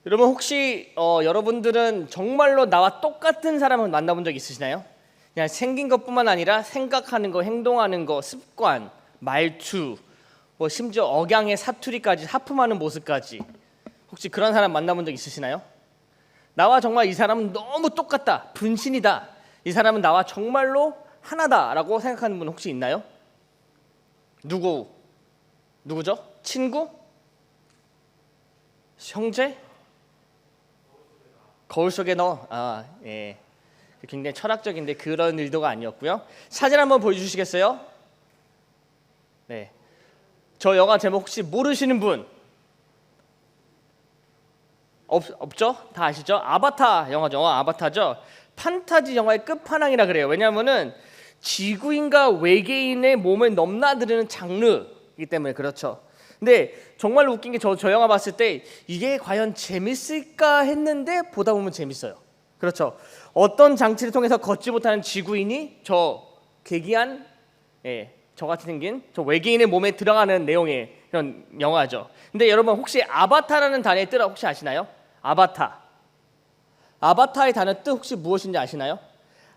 여러분 혹시 여러분들은 정말로 나와 똑같은 사람을 만나본 적 있으시나요? 그냥 생긴 것뿐만 아니라 생각하는 거, 행동하는 거, 습관, 말투, 뭐 심지어 억양의 사투리까지 하품하는 모습까지 혹시 그런 사람 만나본 적 있으시나요? 나와 정말 이 사람은 너무 똑같다, 분신이다, 이 사람은 나와 정말로 하나다라고 생각하는 분 혹시 있나요? 누구죠? 친구? 형제? 거울 속에 넣어. 예. 굉장히 철학적인데 그런 의도가 아니었고요. 사진 한번 보여주시겠어요? 네. 저 영화 제목 혹시 모르시는 분 없죠? 다 아시죠? 아바타 영화죠. 아바타죠. 판타지 영화의 끝판왕이라 그래요. 왜냐하면은 지구인과 외계인의 몸을 넘나드는 장르이기 때문에 그렇죠. 근데 정말 웃긴 게 저 영화 봤을 때 이게 과연 재밌을까 했는데 보다 보면 재밌어요. 그렇죠. 어떤 장치를 통해서 걷지 못하는 지구인이 저 괴기한 저같이 생긴 저 외계인의 몸에 들어가는 내용의 그런 영화죠. 근데 여러분 혹시 아바타라는 단어의 뜻 혹시 아시나요? 아바타의 단어 뜻 혹시 무엇인지 아시나요?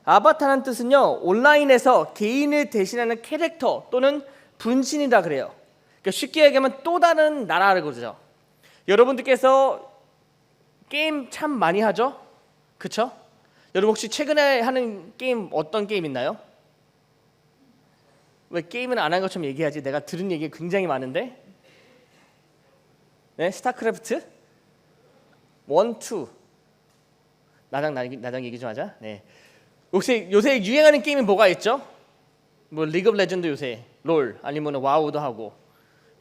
아바타라는 뜻은요, 온라인에서 개인을 대신하는 캐릭터 또는 분신이라 그래요. 그러니까 쉽게 얘기하면 또 다른 나라를 그러죠. 여러분들께서 게임 참 많이 하죠? 그쵸? 여러분 혹시 최근에 하는 게임 어떤 게임 있나요? 왜 게임은 안 한 것처럼 얘기하지? 내가 들은 얘기 굉장히 많은데. 네, 스타크래프트 1, 2. 나장 얘기 좀 하자. 네. 혹시 요새 유행하는 게임이 뭐가 있죠? 뭐 리그 오브 레전드 요새 롤 아니면 와우도 하고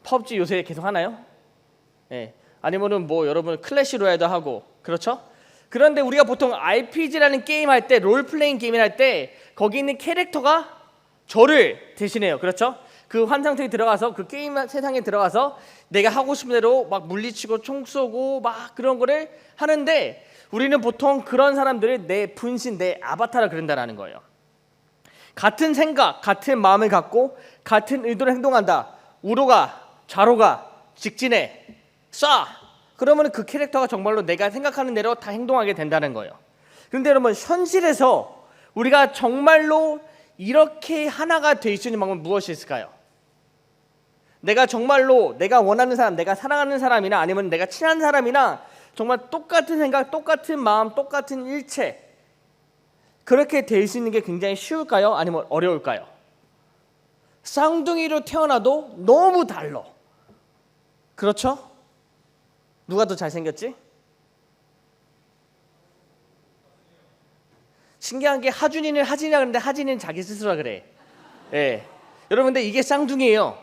펍지 요새 계속 하나요? 네. 아니면은 뭐 여러분 클래시 로얄도 하고 그렇죠? 그런데 우리가 보통 RPG라는 게임 할 때 롤플레잉 게임을 할 때 거기 있는 캐릭터가 저를 대신해요. 그렇죠? 그 환상 속에 들어가서 그 게임 세상에 들어가서 내가 하고 싶은 대로 막 물리치고 총 쏘고 막 그런 거를 하는데 우리는 보통 그런 사람들을 내 분신, 내 아바타를 그린다라는 거예요. 같은 생각, 같은 마음을 갖고 같은 의도로 행동한다. 우로가, 좌로가, 직진해, 쏴. 그러면 그 캐릭터가 정말로 내가 생각하는 대로 다 행동하게 된다는 거예요. 그런데 여러분 현실에서 우리가 정말로 이렇게 하나가 될 수 있는 방법은 무엇이 있을까요? 내가 정말로 내가 원하는 사람, 내가 사랑하는 사람이나 아니면 내가 친한 사람이나 정말 똑같은 생각, 똑같은 마음, 똑같은 일체 그렇게 될 수 있는 게 굉장히 쉬울까요? 아니면 어려울까요? 쌍둥이로 태어나도 너무 달라. 그렇죠? 누가 더 잘생겼지? 신기한 게 하준이는 하진이라 그러는데 하진이는 자기 스스로라 그래. 예. 여러분 근데 이게 쌍둥이에요.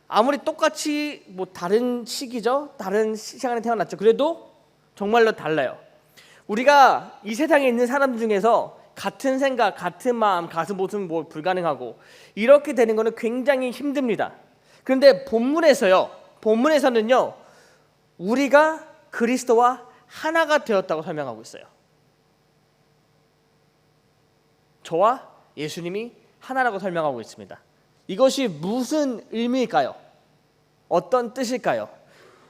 아무리 똑같이 뭐 다른 시기죠, 다른 시간에 태어났죠. 그래도 정말로 달라요. 우리가 이 세상에 있는 사람들 중에서 같은 생각, 같은 마음, 같은 모습은 뭐 불가능하고 이렇게 되는 거는 굉장히 힘듭니다. 그런데 본문에서는요, 우리가 그리스도와 하나가 되었다고 설명하고 있어요. 저와 예수님이 하나라고 설명하고 있습니다. 이것이 무슨 의미일까요? 어떤 뜻일까요?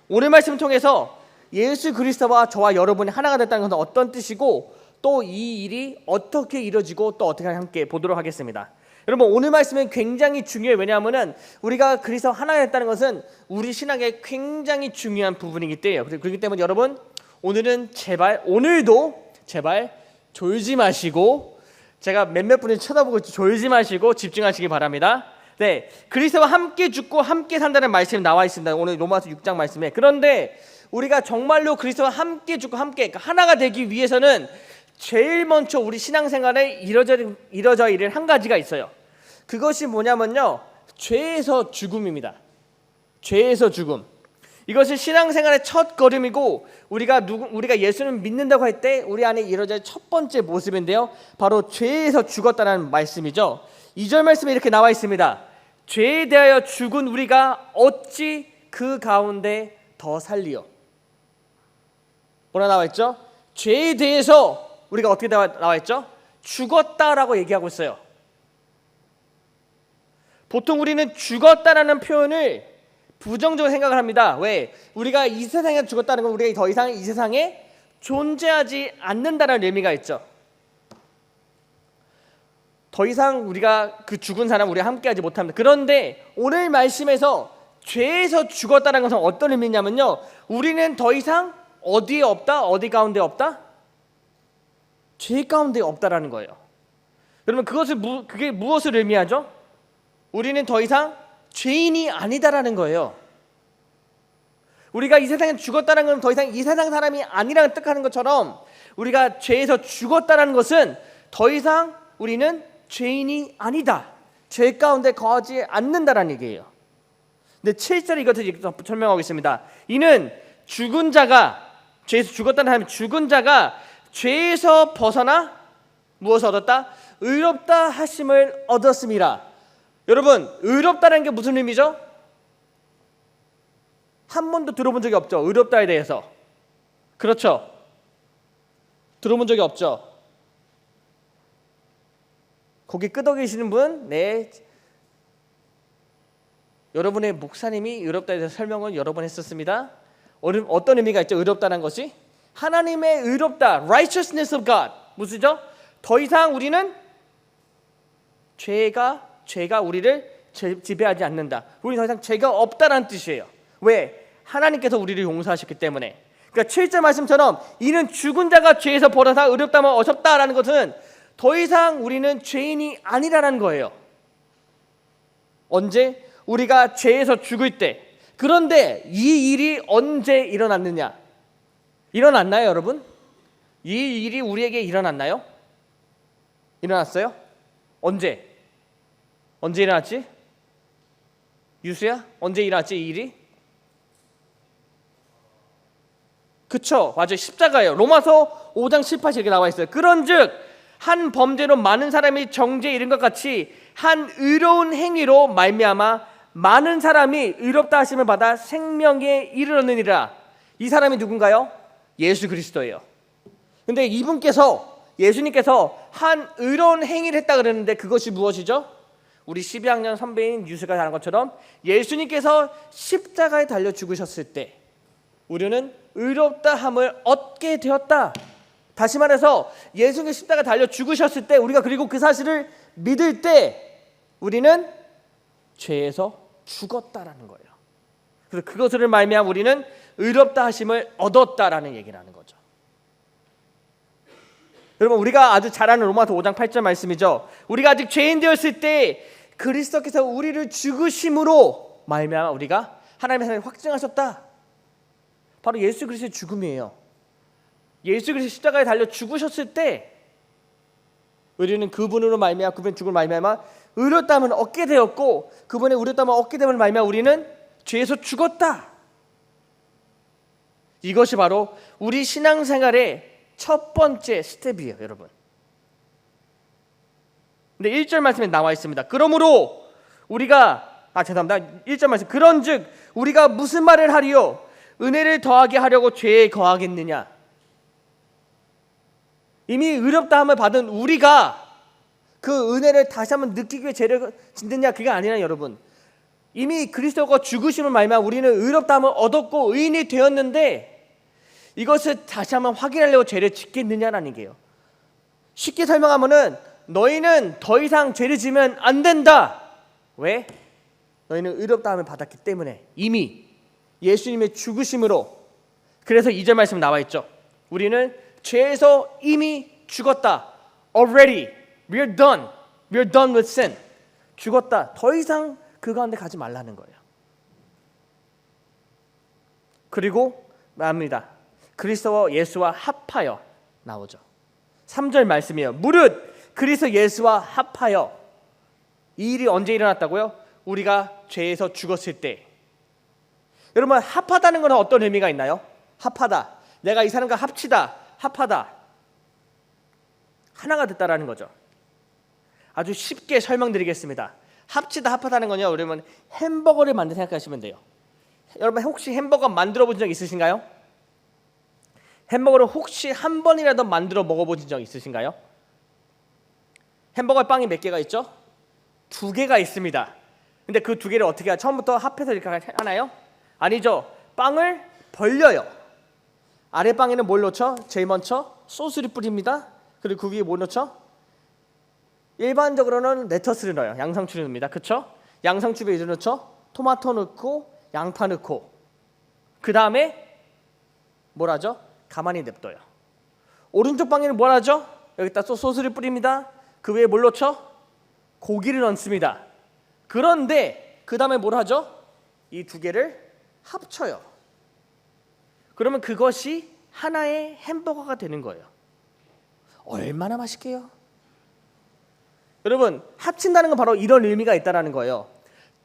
오늘 말씀을 통해서 예수 그리스도와 저와 여러분이 하나가 됐다는 것은 어떤 뜻이고 또 이 일이 어떻게 이루어지고 또 어떻게 함께 보도록 하겠습니다. 여러분 오늘 말씀은 굉장히 중요해요. 왜냐하면 우리가 그리스도 하나가 됐다는 것은 우리 신앙의 굉장히 중요한 부분이기 때문에 그렇기 때문에 여러분 오늘도 제발 졸지 마시고 제가 몇몇 분이 쳐다보고 졸지 마시고 집중하시기 바랍니다. 네, 그리스도와 함께 죽고 함께 산다는 말씀이 나와 있습니다. 오늘 로마서 6장 말씀에. 그런데 우리가 정말로 그리스도와 함께 죽고 함께 하나가 되기 위해서는 제일 먼저 우리 신앙생활에 이뤄져 있는 한 가지가 있어요. 그것이 뭐냐면요, 죄에서 죽음입니다. 죄에서 죽음. 이것이 신앙생활의 첫 걸음이고 우리가 예수를 믿는다고 할 때 우리 안에 이루어질 첫 번째 모습인데요, 바로 죄에서 죽었다는 말씀이죠. 2절 말씀에 이렇게 나와 있습니다. 죄에 대하여 죽은 우리가 어찌 그 가운데 더 살리요. 뭐라 나와 있죠? 죄에 대해서 우리가 어떻게 나와 있죠? 죽었다라고 얘기하고 있어요. 보통 우리는 죽었다라는 표현을 부정적으로 생각을 합니다. 왜? 우리가 이 세상에 죽었다는 건 우리가 더 이상 이 세상에 존재하지 않는다는 의미가 있죠. 더 이상 우리가 그 죽은 사람 우리가 함께하지 못합니다. 그런데 오늘 말씀에서 죄에서 죽었다는 것은 어떤 의미냐면요, 우리는 더 이상 어디에 없다? 어디 가운데 없다? 죄 가운데 없다라는 거예요. 여러분, 그게 무엇을 의미하죠? 우리는 더 이상 죄인이 아니다라는 거예요. 우리가 이 세상에 죽었다는 건 더 이상 이 세상 사람이 아니라는 뜻하는 것처럼, 우리가 죄에서 죽었다는 것은 더 이상 우리는 죄인이 아니다, 죄 가운데 거하지 않는다라는 얘기예요. 근데 7절에 이것을 설명하고 있습니다. 이는 죽은 자가, 죄에서 죽었다는 사람이 죽은 자가 죄에서 벗어나 무엇을 얻었다? 의롭다 하심을 얻었습니다. 여러분, 의롭다는 게 무슨 의미죠? 한 번도 들어본 적이 없죠, 의롭다에 대해서. 그렇죠? 들어본 적이 없죠? 거기 끄덕이시는 분, 네, 여러분의 목사님이 의롭다에 대해서 설명을 여러 번 했었습니다. 어떤 의미가 있죠? 의롭다는 것이 하나님의 의롭다, righteousness of God. 무슨죠? 더 이상 우리는 죄가 우리를 지배하지 않는다. 우리 더 이상 죄가 없다라는 뜻이에요. 왜? 하나님께서 우리를 용서하셨기 때문에. 그러니까 7절 말씀처럼 이는 죽은 자가 죄에서 벗어나 의롭다면 얻었다라는 것은 더 이상 우리는 죄인이 아니라는 거예요. 언제? 우리가 죄에서 죽을 때. 그런데 이 일이 언제 일어났느냐? 일어났나요, 여러분? 이 일이 우리에게 일어났나요? 일어났어요? 언제 일어났지? 유수야? 언제 일어났지, 이 일이? 그쵸, 맞아요. 십자가예요. 로마서 5장 18절 이렇게 나와 있어요. 그런즉 한 범죄로 많은 사람이 정죄에 이른 것 같이 한 의로운 행위로 말미암아 많은 사람이 의롭다 하심을 받아 생명에 이르렀느니라. 이 사람이 누군가요? 예수 그리스도예요. 근데 예수님께서 한 의로운 행위를 했다 그랬는데 그것이 무엇이죠? 우리 12학년 선배인 유수가 말한 것처럼 예수님께서 십자가에 달려 죽으셨을 때 우리는 의롭다함을 얻게 되었다. 다시 말해서 예수님이 십자가에 달려 죽으셨을 때, 우리가 그리고 그 사실을 믿을 때 우리는 죄에서 죽었다라는 거예요. 그래서 그것을 말미암아 우리는 의롭다 하심을 얻었다라는 얘기를 하는 거죠. 여러분, 우리가 아주 잘 아는 로마서 5장 8절 말씀이죠. 우리가 아직 죄인 되었을 때 그리스도께서 우리를 죽으심으로 말미암아 우리가 하나님의 사랑을 확증하셨다. 바로 예수 그리스도의 죽음이에요. 예수 그리스도 십자가에 달려 죽으셨을 때 우리는 그분으로 말미암아, 그분의 죽음을 말미암아 의롭다함을 얻게 되었고, 그분의 의롭다함을 얻게 됨을 말미암아 우리는 죄에서 죽었다. 이것이 바로 우리 신앙생활의 첫 번째 스텝이에요, 여러분. 근데 1절 말씀에 나와 있습니다. 그러므로 우리가 1절 말씀, 그런즉 우리가 무슨 말을 하리요? 은혜를 더하게 하려고 죄에 거하겠느냐? 이미 의롭다함을 받은 우리가 그 은혜를 다시 한번 느끼기 위해 죄를 짓느냐? 그게 아니라, 여러분, 이미 그리스도가 죽으심을 말미암아 우리는 의롭다함을 얻었고 의인이 되었는데 이것을 다시 한번 확인하려고 죄를 짓겠느냐라는 얘기예요. 쉽게 설명하면은 너희는 더 이상 죄를 지면 안 된다. 왜? 너희는 의롭다함을 받았기 때문에, 이미 예수님의 죽으심으로. 그래서 2절 말씀 나와 있죠. 우리는 죄에서 이미 죽었다. Already, we're done. We're done with sin. 죽었다. 더 이상 그 가운데 가지 말라는 거예요. 그리고 말합니다. 그리스도와 예수와 합하여 나오죠. 3절 말씀이에요. 무릇 그리스도 예수와 합하여. 이 일이 언제 일어났다고요? 우리가 죄에서 죽었을 때. 여러분, 합하다는 건 어떤 의미가 있나요? 합하다, 내가 이 사람과 합치다, 합하다, 하나가 됐다라는 거죠. 아주 쉽게 설명드리겠습니다. 합치다, 합하다는 건요, 여러분, 햄버거를 만들 생각하시면 돼요. 여러분, 혹시 햄버거 만들어 본 적 있으신가요? 햄버거를 혹시 한 번이라도 만들어 먹어보신 적 있으신가요? 햄버거 빵이 몇 개가 있죠? 2개가 있습니다. 근데 그 두 개를 어떻게 처음부터 합해서 이렇게 하나요? 아니죠. 빵을 벌려요. 아랫방에는 뭘 넣죠? 제일 먼저 소스를 뿌립니다. 그리고 그 위에 뭐 넣죠? 일반적으로는 레터스를 넣어요. 양상추를 넣습니다. 그렇죠? 양상추에 이제 넣죠? 토마토 넣고 양파 넣고 그 다음에 뭘 하죠? 가만히 냅둬요. 오른쪽 방에는 뭘 하죠? 여기다 소스를 뿌립니다. 그 위에 뭘 넣죠? 고기를 넣습니다. 그런데 그 다음에 뭘 하죠? 이 두 개를 합쳐요. 그러면 그것이 하나의 햄버거가 되는 거예요. 얼마나 맛있게요? 여러분, 합친다는 건 바로 이런 의미가 있다는 거예요.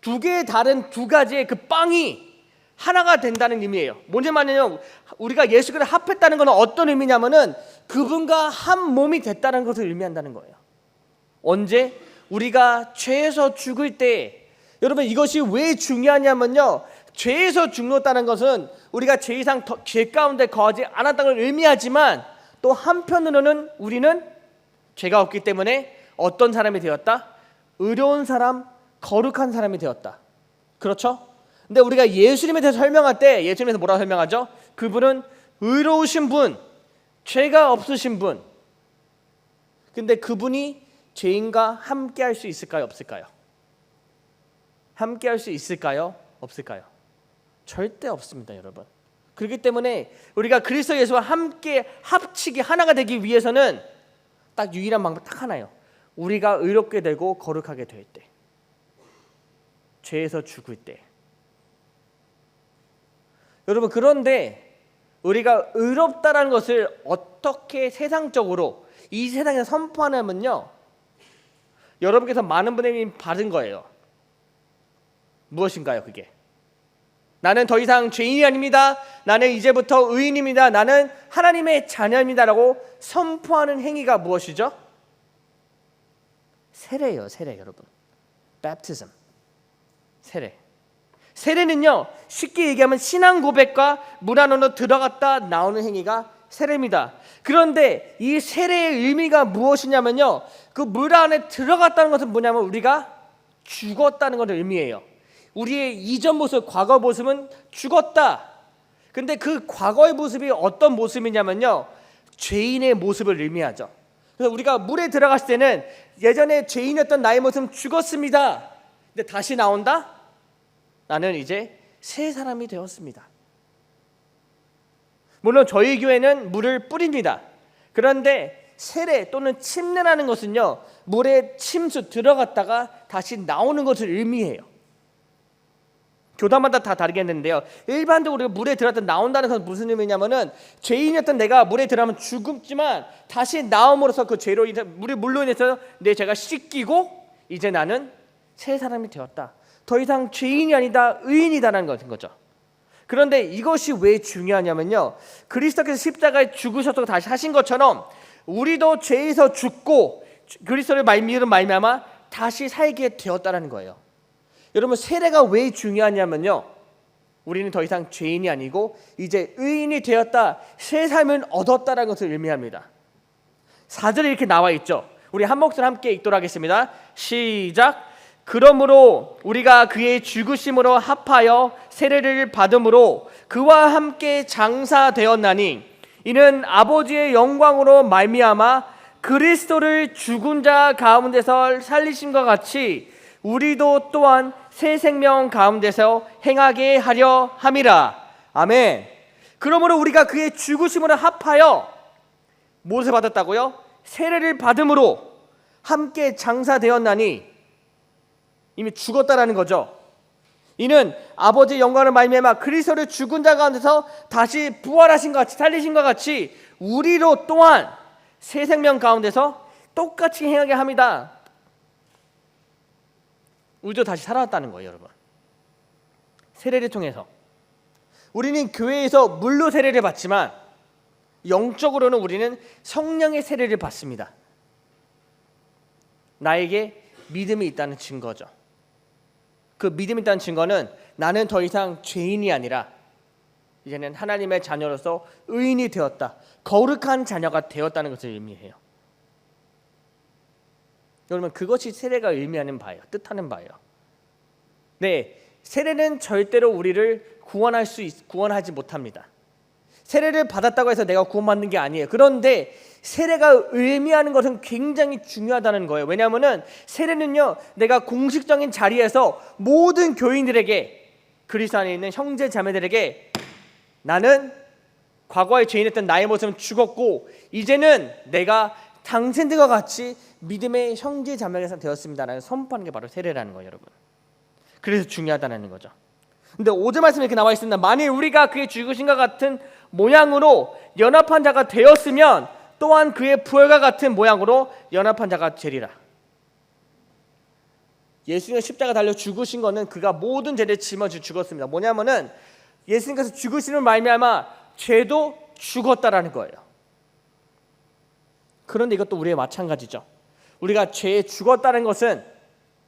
두 개의 다른 두 가지의 그 빵이 하나가 된다는 의미예요. 뭔지 말이냐면 우리가 예수 그리스도를 합했다는 건 어떤 의미냐면은 그분과 한 몸이 됐다는 것을 의미한다는 거예요. 언제? 우리가 죄에서 죽을 때. 여러분, 이것이 왜 중요하냐면요, 죄에서 죽었다는 것은 우리가 죄 이상 죄 가운데 거하지 않았다는 걸 의미하지만 또 한편으로는 우리는 죄가 없기 때문에 어떤 사람이 되었다? 의로운 사람, 거룩한 사람이 되었다. 그렇죠? 근데 우리가 예수님에 대해서 설명할 때 예수님에서 뭐라고 설명하죠? 그분은 의로우신 분, 죄가 없으신 분. 근데 그분이 죄인과 함께 할 수 있을까요? 없을까요? 함께 할 수 있을까요? 없을까요? 절대 없습니다, 여러분. 그렇기 때문에 우리가 그리스도 예수와 함께 합치기 하나가 되기 위해서는 딱 유일한 방법 딱 하나예요. 우리가 의롭게 되고 거룩하게 될 때, 죄에서 죽을 때. 여러분, 그런데 우리가 의롭다라는 것을 어떻게 세상적으로 이 세상에 선포하냐면요, 여러분께서 많은 분들이 받은 거예요. 무엇인가요? 그게 나는 더 이상 죄인이 아닙니다. 나는 이제부터 의인입니다. 나는 하나님의 자녀입니다라고 선포하는 행위가 무엇이죠? 세례예요. 세례. 여러분, baptism, 세례. 세례는요, 쉽게 얘기하면 신앙 고백과 물 안으로 들어갔다 나오는 행위가 세례입니다. 그런데 이 세례의 의미가 무엇이냐면요, 그 물 안에 들어갔다는 것은 뭐냐면 우리가 죽었다는 것을 의미해요. 우리의 이전 모습, 과거 모습은 죽었다. 근데 그 과거의 모습이 어떤 모습이냐면요, 죄인의 모습을 의미하죠. 그래서 우리가 물에 들어갔을 때는 예전에 죄인이었던 나의 모습은 죽었습니다. 근데 다시 나온다? 나는 이제 새 사람이 되었습니다. 물론 저희 교회는 물을 뿌립니다. 그런데 세례 또는 침례라는 것은요, 물에 침수 들어갔다가 다시 나오는 것을 의미해요. 교단마다 다 다르겠는데요, 일반적으로 우리가 물에 들어갔다 나온다는 것은 무슨 의미냐면은 죄인이었던 내가 물에 들어가면 죽지만 다시 나옴으로써 그 죄로 인해 물로 인해서 내 죄가 씻기고 이제 나는 새 사람이 되었다. 더 이상 죄인이 아니다, 의인이다라는 것인 거죠. 그런데 이것이 왜 중요하냐면요, 그리스도께서 십자가에 죽으셔서 다시 하신 것처럼 우리도 죄에서 죽고 그리스도를 믿음 말미암아 다시 살게 되었다는 거예요. 여러분, 세례가 왜 중요하냐면요, 우리는 더 이상 죄인이 아니고 이제 의인이 되었다, 새 삶을 얻었다는 것을 의미합니다. 4절에 이렇게 나와 있죠. 우리 한 목소리 함께 읽도록 하겠습니다. 시작. 그러므로 우리가 그의 죽으심으로 합하여 세례를 받음으로 그와 함께 장사되었나니 이는 아버지의 영광으로 말미암아 그리스도를 죽은 자 가운데서 살리심과 같이 우리도 또한 새 생명 가운데서 행하게 하려 함이라. 아멘. 그러므로 우리가 그의 죽으심으로 합하여 무엇을 받았다고요? 세례를 받음으로 함께 장사되었나니 이미 죽었다라는 거죠. 이는 아버지의 영광을 말미암아 그리스도를 죽은 자 가운데서 다시 부활하신 것 같이 살리신 것 같이 우리로 또한 새 생명 가운데서 똑같이 행하게 합니다. 우리도 다시 살아났다는 거예요, 여러분. 세례를 통해서 우리는 교회에서 물로 세례를 받지만 영적으로는 우리는 성령의 세례를 받습니다. 나에게 믿음이 있다는 증거죠. 그 믿음이 있다는 증거는 나는 더 이상 죄인이 아니라 이제는 하나님의 자녀로서 의인이 되었다, 거룩한 자녀가 되었다는 것을 의미해요. 여러분, 그것이 세례가 의미하는 바예요. 뜻하는 바예요. 네, 세례는 절대로 우리를 구원하지 못합니다. 세례를 받았다고 해서 내가 구원받는 게 아니에요. 그런데 세례가 의미하는 것은 굉장히 중요하다는 거예요. 왜냐하면 세례는요, 내가 공식적인 자리에서 모든 교인들에게, 그리스도 안에 있는 형제 자매들에게, 나는 과거에 죄인했던 나의 모습은 죽었고 이제는 내가 당신들과 같이 믿음의 형제 자매가 되었습니다라는 선포하는 게 바로 세례라는 거예요, 여러분. 그래서 중요하다는 거죠. 근데 5절 말씀에 이렇게 나와 있습니다. 만일 우리가 그의 죽으신과 같은 모양으로 연합한 자가 되었으면 또한 그의 부활과 같은 모양으로 연합한 자가 되리라. 예수님의 십자가 달려 죽으신 거는 그가 모든 죄를 짊어지고 죽었습니다. 뭐냐면은 예수님께서 죽으시는 말미암아 죄도 죽었다라는 거예요. 그런데 이것도 우리의 마찬가지죠. 우리가 죄에 죽었다는 것은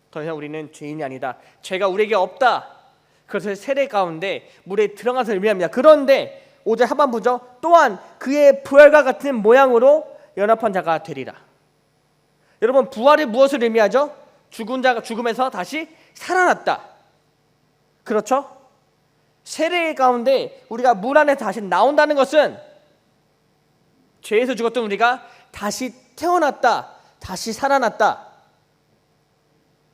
더 이상 우리는 죄인이 아니다, 죄가 우리에게 없다, 그래서 세례 가운데 물에 들어가서 의미합니다. 그런데 5절 하반부죠. 또한 그의 부활과 같은 모양으로 연합한 자가 되리라. 여러분, 부활이 무엇을 의미하죠? 죽은 자가 죽음에서 다시 살아났다. 그렇죠? 세례 가운데 우리가 물 안에 다시 나온다는 것은 죄에서 죽었던 우리가 다시 태어났다, 다시 살아났다.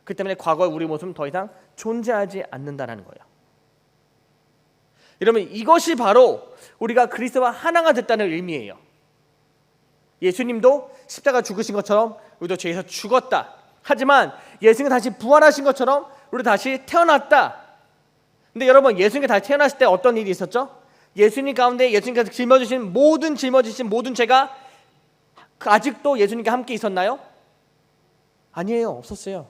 그 때문에 과거의 우리 모습은 더 이상 존재하지 않는다는 거예요. 여러분, 이것이 바로 우리가 그리스도와 하나가 됐다는 의미예요. 예수님도 십자가 죽으신 것처럼 우리도 죄에서 죽었다. 하지만 예수님이 다시 부활하신 것처럼 우리도 다시 태어났다. 근데 여러분, 예수님이 다시 태어났을 때 어떤 일이 있었죠? 예수님 가운데 예수님께서 짊어지신 모든 죄가 아직도 예수님과 함께 있었나요? 아니에요, 없었어요.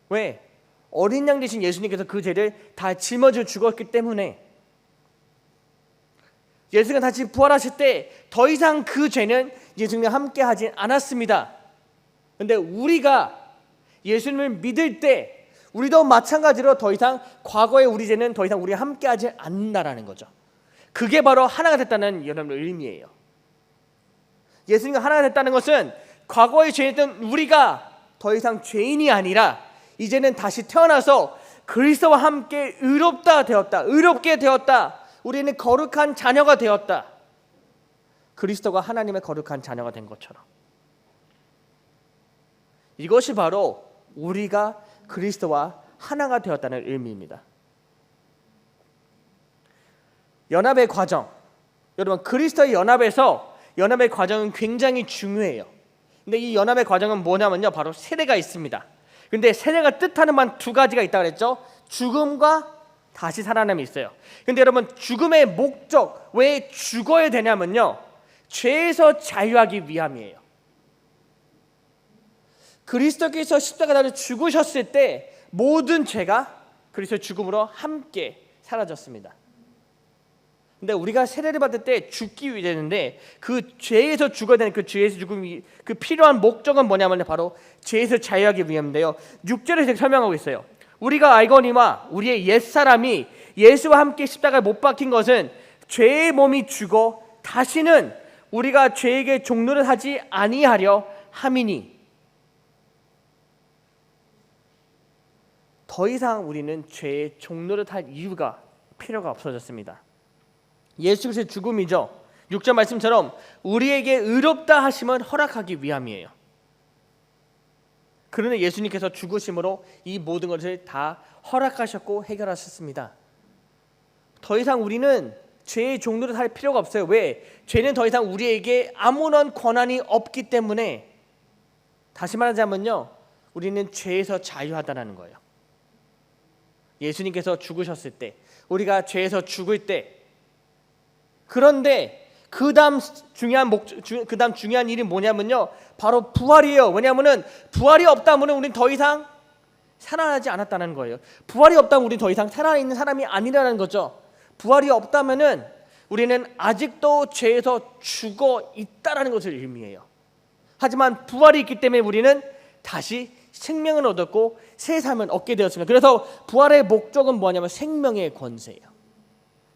왜? 어린 양 되신 예수님께서 그 죄를 다 짊어지고 죽었기 때문에. 예수가 다시 부활하실 때 더 이상 그 죄는 예수님과 함께 하지 않았습니다. 그런데 우리가 예수님을 믿을 때 우리도 마찬가지로 더 이상 과거의 우리 죄는 더 이상 우리와 함께 하지 않는다라는 거죠. 그게 바로 하나가 됐다는 여러분의 의미예요. 예수님과 하나가 됐다는 것은 과거의 죄였던 우리가 더 이상 죄인이 아니라 이제는 다시 태어나서 그리스도와 함께 의롭게 되었다. 우리는 거룩한 자녀가 되었다. 그리스도가 하나님의 거룩한 자녀가 된 것처럼. 이것이 바로 우리가 그리스도와 하나가 되었다는 의미입니다. 연합의 과정, 여러분, 그리스도의 연합의 과정은 굉장히 중요해요. 근데 이 연합의 과정은 뭐냐면요, 바로 세례가 있습니다. 근데 세례가 뜻하는 만 두 가지가 있다고 그랬죠. 죽음과 다시 살아남이 있어요. 근데 여러분, 죽음의 목적, 왜 죽어야 되냐면요, 죄에서 자유하기 위함이에요. 그리스도께서 십자가에 죽으셨을 때 모든 죄가 그리스도의 죽음으로 함께 사라졌습니다. 근데 우리가 세례를 받을 때 죽기 위해 되는데 그 죄에서 죽어야 되는 그 죄에서 죽음이 그 필요한 목적은 뭐냐면 바로 죄에서 자유하기 위함인데요. 6절에서 이렇게 설명하고 있어요. 우리가 알거니와 우리의 옛사람이 예수와 함께 십자가에 못 박힌 것은 죄의 몸이 죽어 다시는 우리가 죄에게 종노를 하지 아니하려 함이니. 더 이상 우리는 죄의 종노를 할 이유가 필요가 없어졌습니다. 예수 그리스도의 죽음이죠. 6절 말씀처럼 우리에게 의롭다 하심을 허락하기 위함이에요. 그러나 예수님께서 죽으심으로 이 모든 것을 다 허락하셨고 해결하셨습니다. 더 이상 우리는 죄의 종노를 할 필요가 없어요. 왜? 죄는 더 이상 우리에게 아무런 권한이 없기 때문에. 다시 말하자면요, 우리는 죄에서 자유하다는 거예요. 예수님께서 죽으셨을 때, 우리가 죄에서 죽을 때. 그런데 그다음 중요한 일이 뭐냐면요, 바로 부활이에요. 왜냐하면 부활이 없다면 우리는 더 이상 살아나지 않았다는 거예요. 부활이 없다면 우리는 더 이상 살아있는 사람이 아니라는 거죠. 부활이 없다면은 우리는 아직도 죄에서 죽어 있다라는 것을 의미해요. 하지만 부활이 있기 때문에 우리는 다시 생명을 얻었고 새 삶을 얻게 되었습니다. 그래서 부활의 목적은 뭐냐면 생명의 권세예요.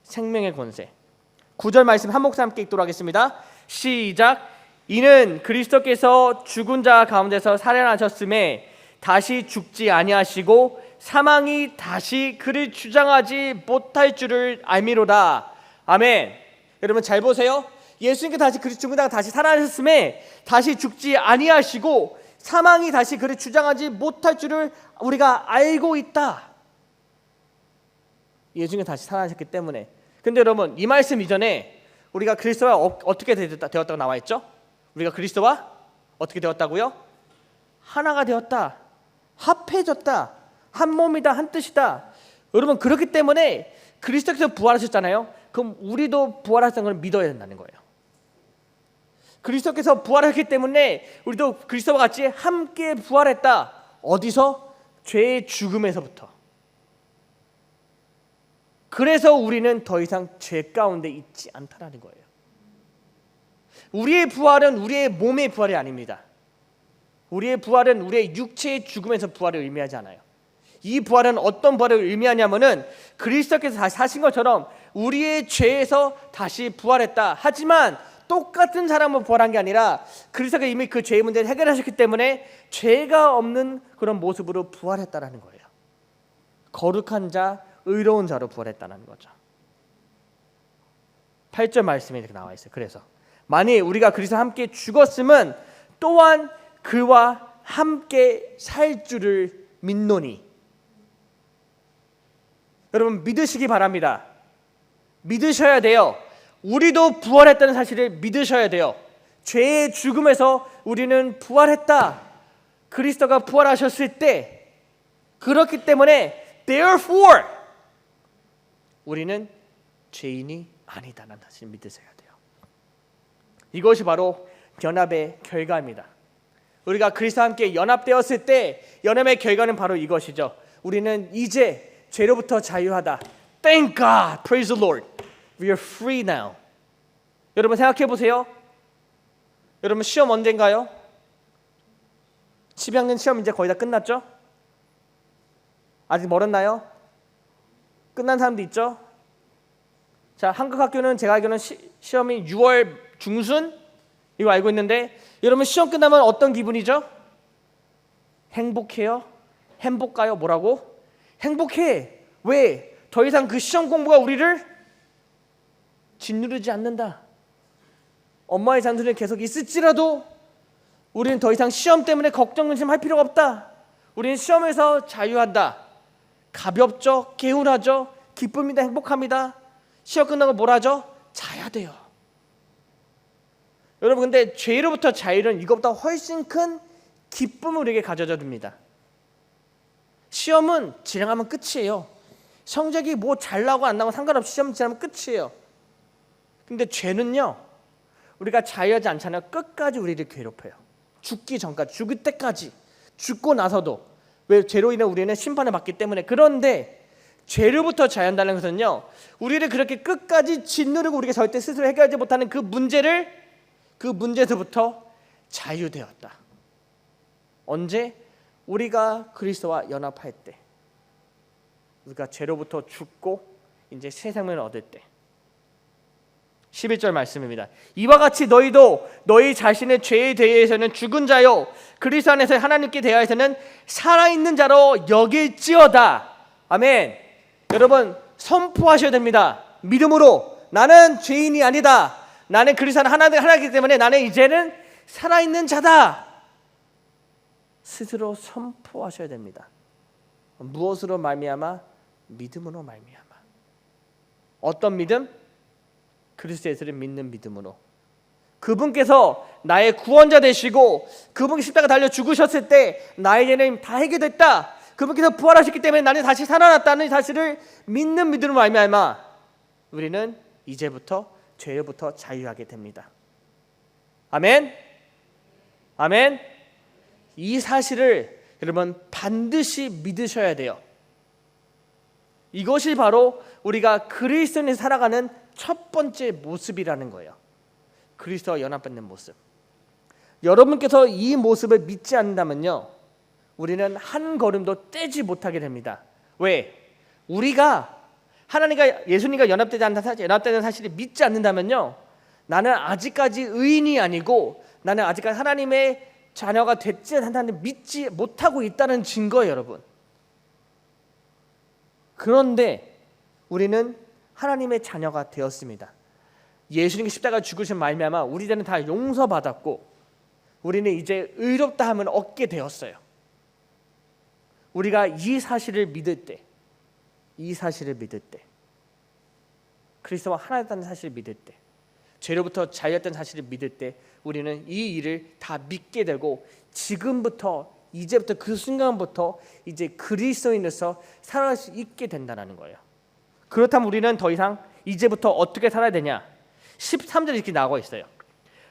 생명의 권세. 9절 말씀 한 목소리 함께 읽도록 하겠습니다. 시작. 이는 그리스도께서 죽은 자 가운데서 살아나셨음에 다시 죽지 아니하시고 사망이 다시 그를 주장하지 못할 줄을 알미로다. 아멘. 여러분 잘 보세요. 예수님께 다시 그리스도 죽으다가 다시 살아나셨음에 다시 죽지 아니하시고 사망이 다시 그를 주장하지 못할 줄을 우리가 알고 있다. 예수님이 다시 살아나셨기 때문에. 근데 여러분 이 말씀 이전에 우리가 그리스도와 어떻게 되었다고 나와 있죠? 우리가 그리스도와 어떻게 되었다고요? 하나가 되었다. 합해졌다. 한 몸이다. 한 뜻이다. 여러분 그렇기 때문에 그리스도께서 부활하셨잖아요. 그럼 우리도 부활하셨다는 걸 믿어야 된다는 거예요. 그리스도께서 부활했기 때문에 우리도 그리스도와 같이 함께 부활했다. 어디서? 죄의 죽음에서부터. 그래서 우리는 더 이상 죄 가운데 있지 않다라는 거예요. 우리의 부활은 우리의 몸의 부활이 아닙니다. 우리의 부활은 우리의 육체의 죽음에서 부활을 의미하지 않아요. 이 부활은 어떤 부활을 의미하냐면은 그리스도께서 다시 사신 것처럼 우리의 죄에서 다시 부활했다. 하지만 똑같은 사람으로 부활한 게 아니라 그리스도가 이미 그 죄의 문제를 해결하셨기 때문에 죄가 없는 그런 모습으로 부활했다라는 거예요. 거룩한 자, 의로운 자로 부활했다는 거죠. 8절 말씀에 이렇게 나와 있어요. 그래서 만일 우리가 그리스도와 함께 죽었으면 또한 그와 함께 살 줄을 믿노니. 여러분 믿으시기 바랍니다. 믿으셔야 돼요. 우리도 부활했다는 사실을 믿으셔야 돼요. 죄의 죽음에서 우리는 부활했다. 그리스도가 부활하셨을 때, 그렇기 때문에 therefore 우리는 죄인이 아니다라는 사실을 믿으셔야 돼요. 이것이 바로 연합의 결과입니다. 우리가 그리스도와 함께 연합되었을 때 연합의 결과는 바로 이것이죠. 우리는 이제 죄로부터 자유하다. Thank God, praise the Lord. We are free now. 여러분 생각해 보세요. 여러분 시험 언젠가요? 12학년 시험 이제 거의 다 끝났죠? 아직 멀었나요? 끝난 사람도 있죠? 자, 한국 학교는 제가 알기로는 시험이 6월 중순 이거 알고 있는데 여러분 시험 끝나면 어떤 기분이죠? 행복해요? 행복가요? 뭐라고? 행복해. 왜? 더 이상 그 시험 공부가 우리를 짓누르지 않는다. 엄마의 잔소리는 계속 있을지라도 우리는 더 이상 시험 때문에 걱정 근심할 필요가 없다. 우리는 시험에서 자유한다. 가볍죠? 개운하죠? 기쁩니다. 행복합니다. 시험 끝나고 뭘 하죠? 자야 돼요. 여러분 근데 죄로부터 자유는 이것보다 훨씬 큰 기쁨을 우리에게 가져다 줍니다. 시험은 지나가면 끝이에요. 성적이 뭐 잘 나고 안 나고 상관없이 시험 지나면 끝이에요. 근데 죄는요, 우리가 자유하지 않잖아요. 끝까지 우리를 괴롭혀요. 죽기 전까지, 죽을 때까지, 죽고 나서도. 왜? 죄로 인해 우리는 심판을 받기 때문에. 그런데 죄로부터 자유한다는 것은요, 우리를 그렇게 끝까지 짓누르고 우리가 절대 스스로 해결하지 못하는 그 문제에서부터 자유되었다. 언제? 우리가 그리스도와 연합할 때, 우리가 죄로부터 죽고 이제 새 생명을 얻을 때. 11절 말씀입니다. 이와 같이 너희도 너희 자신의 죄에 대해서는 죽은 자요 그리스도 안에서 하나님께 대하여서는 살아있는 자로 여길지어다. 아멘. 여러분 선포하셔야 됩니다. 믿음으로 나는 죄인이 아니다. 나는 그리스도 안에 하나이기 때문에 나는 이제는 살아있는 자다. 스스로 선포하셔야 됩니다. 무엇으로 말미암아? 믿음으로 말미암아. 어떤 믿음? 그리스도 예수를 믿는 믿음으로. 그분께서 나의 구원자 되시고 그분이 십자가 달려 죽으셨을 때 나의 죄는 다 해결됐다. 그분께서 부활하셨기 때문에 나는 다시 살아났다는 사실을 믿는 믿음으로 말미암아 우리는 이제부터 죄로부터 자유하게 됩니다. 아멘. 아멘. 이 사실을 여러분 반드시 믿으셔야 돼요. 이것이 바로 우리가 그리스도인이 살아가는 첫 번째 모습이라는 거예요. 그리스도와 연합받는 모습. 여러분께서 이 모습을 믿지 않는다면요, 우리는 한 걸음도 떼지 못하게 됩니다. 왜? 우리가 하나님과 예수님과 연합되는 사실을 믿지 않는다면요, 나는 아직까지 의인이 아니고 나는 아직까지 하나님의 자녀가 됐지 않다는 믿지 못하고 있다는 증거예요, 여러분. 그런데 우리는 하나님의 자녀가 되었습니다. 예수님이 십자가 죽으신 말미암아 우리들은 다 용서받았고 우리는 이제 의롭다 함을 얻게 되었어요. 우리가 이 사실을 믿을 때, 그리스도와 하나 됐다는 사실을 믿을 때, 죄로부터 자유했다는 사실을 믿을 때 우리는 이 일을 다 믿게 되고 이제부터 그 순간부터 이제 그리스도인으로서 살아갈 수 있게 된다는 거예요. 그렇다면 우리는 더 이상 이제부터 어떻게 살아야 되냐? 13절에 이렇게 나와 있어요.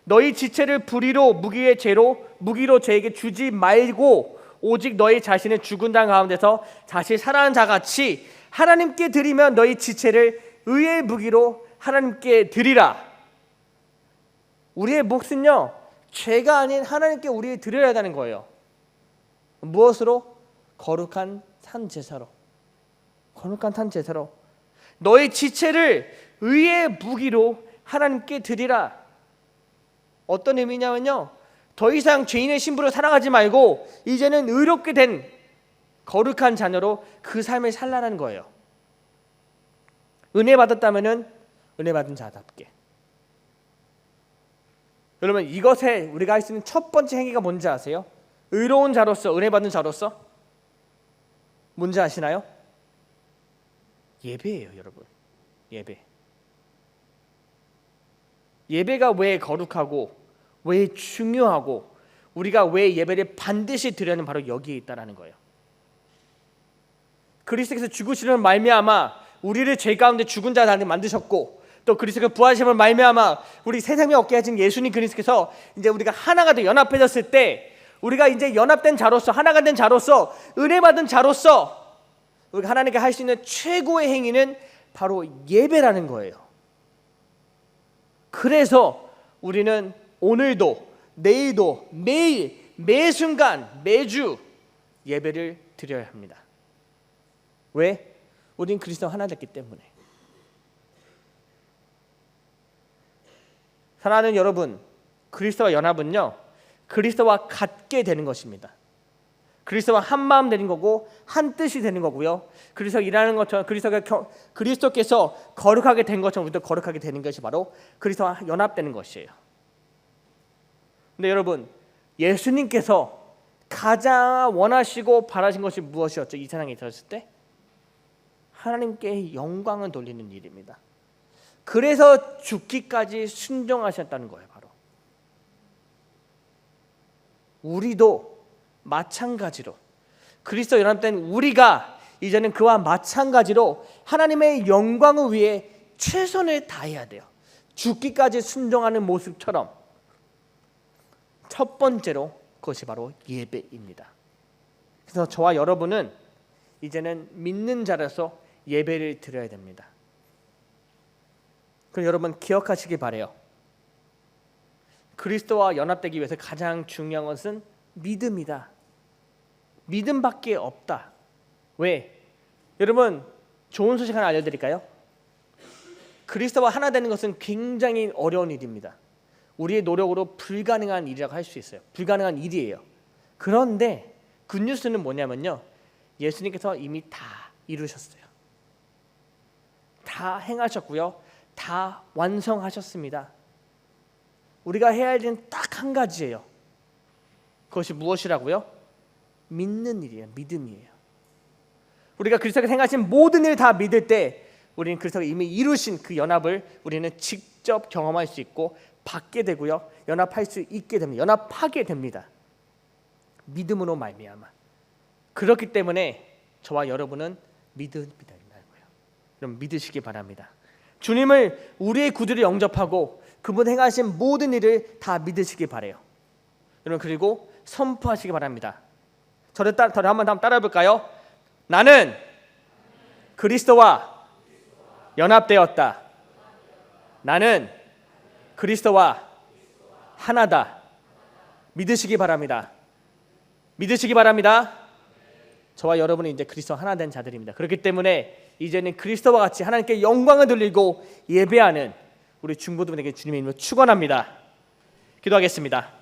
너희 지체를 불의로 무기의 죄로 무기로 죄에게 주지 말고 오직 너희 자신을 죽은 자 가운데서 다시 살아난 자같이 하나님께 드리면 너희 지체를 의의 무기로 하나님께 드리라. 우리의 몫은요, 죄가 아닌 하나님께 우리를 드려야 한다는 거예요. 무엇으로? 거룩한 산 제사로. 너희 지체를 의의 무기로 하나님께 드리라. 어떤 의미냐면요, 더 이상 죄인의 신부로 살아가지 말고 이제는 의롭게 된 거룩한 자녀로 그 삶을 살라는 거예요. 은혜 받았다면은 은혜 받은 자답게. 여러분, 이것에 우리가 할 수 있는 첫 번째 행위가 뭔지 아세요? 의로운 자로서, 은혜 받은 자로서 뭔지 아시나요? 예배예요, 여러분. 예배가 왜 거룩하고 왜 중요하고 우리가 왜 예배를 반드시 드려야 하는 바로 여기에 있다라는 거예요. 그리스도께서 죽으시는 말미암아 우리를 죄 가운데 죽은 자로 만드셨고, 또 그리스도가 부활하심을 말미암아 우리 새 생명 얻게 하신 예수님 그리스도께서 이제 우리가 하나가 돼 연합해졌을 때, 우리가 이제 연합된 자로서, 하나가 된 자로서, 은혜 받은 자로서 우리가 하나님께 할 수 있는 최고의 행위는 바로 예배라는 거예요. 그래서 우리는 오늘도, 내일도, 매일, 매 순간, 매주 예배를 드려야 합니다. 왜? 우린 그리스도와 하나 됐기 때문에. 사랑하는 여러분, 그리스도와 연합은요, 그리스도와 같게 되는 것입니다. 그리스도와 한 마음 되는 거고 한 뜻이 되는 거고요. 그리스도 일하는 것처럼 그리스도께서 거룩하게 된 것처럼 우리도 거룩하게 되는 것이 바로 그리스도와 연합되는 것이에요. 근데 여러분, 예수님께서 가장 원하시고 바라신 것이 무엇이었죠? 이 세상에 있었을 때 하나님께 영광을 돌리는 일입니다. 그래서 죽기까지 순종하셨다는 거예요. 바로 우리도 마찬가지로 그리스도 연합된 우리가 이제는 그와 마찬가지로 하나님의 영광을 위해 최선을 다해야 돼요. 죽기까지 순종하는 모습처럼. 첫 번째로 그것이 바로 예배입니다. 그래서 저와 여러분은 이제는 믿는 자로서 예배를 드려야 됩니다. 그럼 여러분 기억하시기 바라요. 그리스도와 연합되기 위해서 가장 중요한 것은 믿음이다. 믿음밖에 없다. 왜? 여러분, 좋은 소식 하나 알려드릴까요? 그리스도와 하나 되는 것은 굉장히 어려운 일입니다. 우리의 노력으로 불가능한 일이라고 할 수 있어요. 불가능한 일이에요. 그런데 굿뉴스는 뭐냐면요, 예수님께서 이미 다 이루셨어요. 다 행하셨고요, 다 완성하셨습니다. 우리가 해야 할 일은 딱 한 가지예요. 그것이 무엇이라고요? 믿는 일이에요. 믿음이에요. 우리가 그리스도가 행하신 모든 일을 다 믿을 때 우리는 그리스도가 이미 이루신 그 연합을 우리는 직접 경험할 수 있고 받게 되고요, 연합할 수 있게 됩니다. 연합하게 됩니다. 믿음으로 말미암아. 그렇기 때문에 저와 여러분은 믿음이라는 거예요. 여러분 믿으시기 바랍니다. 주님을 우리의 구주로 영접하고 그분 행하신 모든 일을 다 믿으시기 바라요. 여러분, 그리고 선포하시기 바랍니다. 저를 한번 따라해 볼까요? 나는 그리스도와 연합되었다. 나는 그리스도와 하나다. 믿으시기 바랍니다. 믿으시기 바랍니다. 저와 여러분은 이제 그리스도와 하나 된 자들입니다. 그렇기 때문에 이제는 그리스도와 같이 하나님께 영광을 돌리고 예배하는 우리 중보도분에게 주님의 이름으로 축원합니다. 기도하겠습니다.